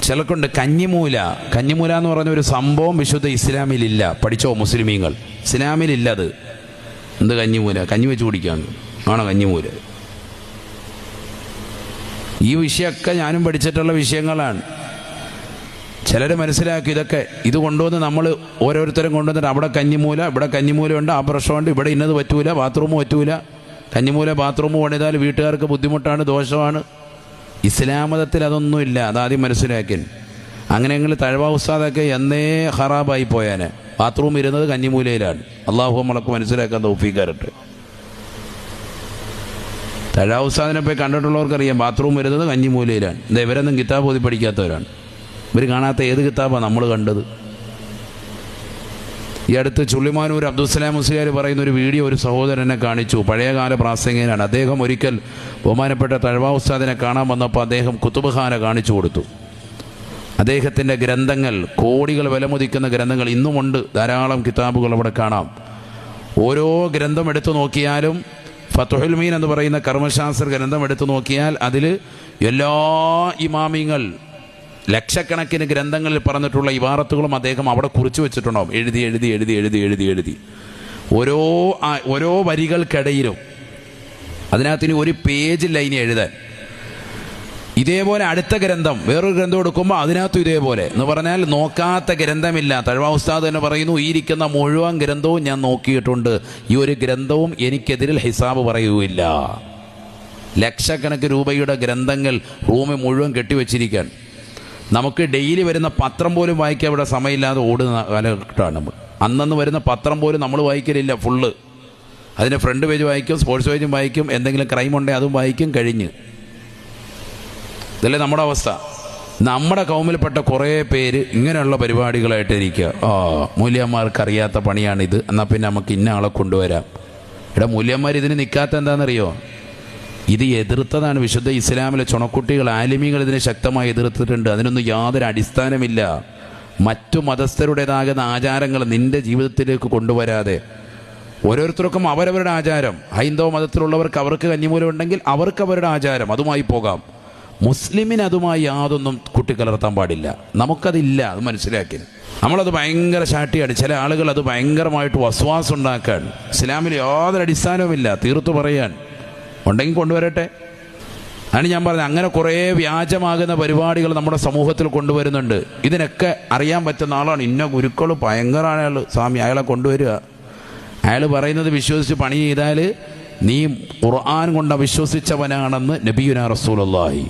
ചിലർക്കുണ്ട് കഞ്ഞിമൂല. കഞ്ഞിമൂല എന്ന് പറഞ്ഞ ഒരു സംഭവം വിശുദ്ധ ഇസ്ലാമിലില്ല. പഠിച്ചോ മുസ്ലിമീങ്ങൾ, ഇസ്ലാമിലില്ല അത്. എന്ത് കഞ്ഞിമൂല? കഞ്ഞി വെച്ച് കുടിക്കാന്ന് ആണോ കഞ്ഞിമൂല? ഈ വിഷയമൊക്കെ ഞാനും പഠിച്ചിട്ടുള്ള വിഷയങ്ങളാണ്. ചിലർ മനസ്സിലാക്കി ഇതൊക്കെ ഇത് കൊണ്ടുവന്ന് നമ്മൾ ഓരോരുത്തരും കൊണ്ടുവന്നിട്ട് അവിടെ കഞ്ഞിമൂല, ഇവിടെ കഞ്ഞിമൂലയുണ്ട്, ആ പ്രശ്നമുണ്ട്, ഇവിടെ ഇന്നത് പറ്റൂല, ബാത്റൂം പറ്റൂല. കഞ്ഞിമൂല ബാത്റൂം പണിതാൽ വീട്ടുകാർക്ക് ബുദ്ധിമുട്ടാണ്, ദോഷമാണ്. ഇസ്ലാം മതത്തിൽ അതൊന്നുമില്ല. അതാദ്യം മനസ്സിലാക്കി. അങ്ങനെയെങ്കിൽ തഴവ ഉസ്താദൊക്കെ എന്നേ ഹറാബായി പോയാന്. ബാത്റൂം ഇരുന്നത് കഞ്ഞിമൂലയിലാണ്. അള്ളാഹു നമ്മളൊക്കെ മനസ്സിലാക്കാൻ തൗഫീഖ് തരട്ടെ. തഴവ ഉസ്താദിനെ പോയി കണ്ടിട്ടുള്ളവർക്കറിയാം ബാത്റൂം വരുന്നത് കഞ്ഞിമൂലയിലാണ്. എന്താ ഇവരൊന്നും കിതാബ് ഓതി പഠിക്കാത്തവരാണ്. ഇവർ കാണാത്ത ഏത് കിതാബാണ് നമ്മൾ കണ്ടത്? ഈ അടുത്ത് ചുള്ളിമാനൂർ അബ്ദുസ്സലാം മുസ്ലിയാർ പറയുന്ന ഒരു വീഡിയോ ഒരു സഹോദരനെ കാണിച്ചു. പഴയകാല പ്രാസംഗികനാണ് അദ്ദേഹം. ഒരിക്കൽ ബഹുമാനപ്പെട്ട തഴവ ഉസ്താദിനെ കാണാൻ വന്നപ്പോൾ അദ്ദേഹം കുത്തുബ്ഖാന കാണിച്ചു കൊടുത്തു. അദ്ദേഹത്തിൻ്റെ ഗ്രന്ഥങ്ങൾ, കോടികൾ വിലമതിക്കുന്ന ഗ്രന്ഥങ്ങൾ ഇന്നുമുണ്ട്. ധാരാളം കിതാബുകൾ അവിടെ കാണാം. ഓരോ ഗ്രന്ഥം എടുത്തു നോക്കിയാലും ഫത്ഹുൽ മീൻ എന്ന് പറയുന്ന കർമ്മശാസ്ത്ര ഗ്രന്ഥം എടുത്തു നോക്കിയാൽ അതിൽ എല്ലാ ഇമാമിങ്ങൾ ലക്ഷക്കണക്കിന് ഗ്രന്ഥങ്ങളിൽ പറഞ്ഞിട്ടുള്ള ഇബാറത്തുകളും അദ്ദേഹം അവിടെ കുറിച്ച് വെച്ചിട്ടുണ്ടാവും. എഴുതി എഴുതി എഴുതി എഴുതി എഴുതി എഴുതി ഓരോ വരികൾക്കിടയിലും. അതിനകത്തിന് ഒരു പേജില്ല ഇനി എഴുതാൻ. ഇതേപോലെ അടുത്ത ഗ്രന്ഥം, വേറൊരു ഗ്രന്ഥം എടുക്കുമ്പോൾ അതിനകത്തും ഇതേപോലെ എന്ന് പറഞ്ഞാൽ നോക്കാത്ത ഗ്രന്ഥമില്ല. തഴവ ഉസ്താദ് തന്നെ പറയുന്നു, ഈ ഇരിക്കുന്ന മുഴുവൻ ഗ്രന്ഥവും ഞാൻ നോക്കിയിട്ടുണ്ട്, ഈ ഒരു ഗ്രന്ഥവും എനിക്കെതിരിൽ ഹിസാബ് പറയുകയില്ല. ലക്ഷക്കണക്കിന് രൂപയുടെ ഗ്രന്ഥങ്ങൾ റൂമിൽ മുഴുവൻ കെട്ടിവെച്ചിരിക്കാൻ. നമുക്ക് ഡെയിലി വരുന്ന പത്രം പോലും വായിക്കാൻ ഇവിടെ സമയമില്ലാതെ ഓടുന്ന കാലഘട്ടമാണ് നമ്മൾ. അന്നന്ന് വരുന്ന പത്രം പോലും നമ്മൾ വായിക്കലില്ല ഫുള്ള്. അതിൻ്റെ ഫ്രണ്ട് പേജ് വായിക്കും, സ്പോർട്സ് പേജും വായിക്കും, എന്തെങ്കിലും ക്രൈം ഉണ്ടെങ്കിൽ അതും വായിക്കും, കഴിഞ്ഞ്. ഇതല്ലേ നമ്മുടെ അവസ്ഥ. നമ്മുടെ കൗമിൽപ്പെട്ട കുറേ പേര് ഇങ്ങനെയുള്ള പരിപാടികളായിട്ട് ഇരിക്കുക. മൂല്യന്മാർക്ക് അറിയാത്ത പണിയാണിത്, എന്നാൽ പിന്നെ നമുക്ക് ഇന്ന ആളെ കൊണ്ടുവരാം. ഇവിടെ മൂല്യന്മാർ ഇതിന് നിൽക്കാത്ത എന്താണെന്നറിയോ? ഇത് എതിർത്തതാണ്. വിശുദ്ധ ഇസ്ലാമിലെ ചുണക്കുട്ടികൾ, ആലിമീങ്ങൾ ഇതിനെ ശക്തമായി എതിർത്തിട്ടുണ്ട്. അതിനൊന്നും യാതൊരു അടിസ്ഥാനമില്ല. മറ്റു മതസ്ഥരുടേതാകുന്ന ആചാരങ്ങൾ നിന്റെ ജീവിതത്തിലേക്ക് കൊണ്ടുവരാതെ, ഓരോരുത്തർക്കും അവരവരുടെ ആചാരം. ഹൈന്ദവ മതത്തിലുള്ളവർക്ക് അവർക്ക് കഞ്ഞിമൂലം ഉണ്ടെങ്കിൽ അവർക്ക് അവരുടെ ആചാരം, അതുമായി പോകാം. മുസ്ലിമിന് അതുമായി യാതൊന്നും കൂട്ടിക്കലർത്താൻ പാടില്ല. നമുക്കതില്ല, അത് മനസ്സിലാക്കി. നമ്മളത് ഭയങ്കര ശാട്ടിയാണ്. ചില ആളുകൾ അത് ഭയങ്കരമായിട്ട് വസ്വാസം ഉണ്ടാക്കാൻ. ഇസ്ലാമിൽ യാതൊരു അടിസ്ഥാനവുമില്ല. തീർത്തു പറയാൻ ഉണ്ടെങ്കിൽ കൊണ്ടുവരട്ടെ. ആണ് ഞാൻ പറഞ്ഞത്. അങ്ങനെ കുറേ വ്യാജമാകുന്ന പരിപാടികൾ നമ്മുടെ സമൂഹത്തിൽ കൊണ്ടുവരുന്നുണ്ട്. ഇതിനൊക്കെ അറിയാൻ പറ്റുന്ന ആളാണ്. ഇന്ന ഗുരുക്കൾ ഭയങ്കരമാണ് അയാൾ, സ്വാമി അയാളെ കൊണ്ടുവരിക. അയാൾ പറയുന്നത് വിശ്വസിച്ച് പണി ചെയ്താൽ നീ ഖുർആൻ കൊണ്ട് വിശ്വസിച്ചവനാണെന്ന് നബിയുനാ റസൂലുള്ളാഹി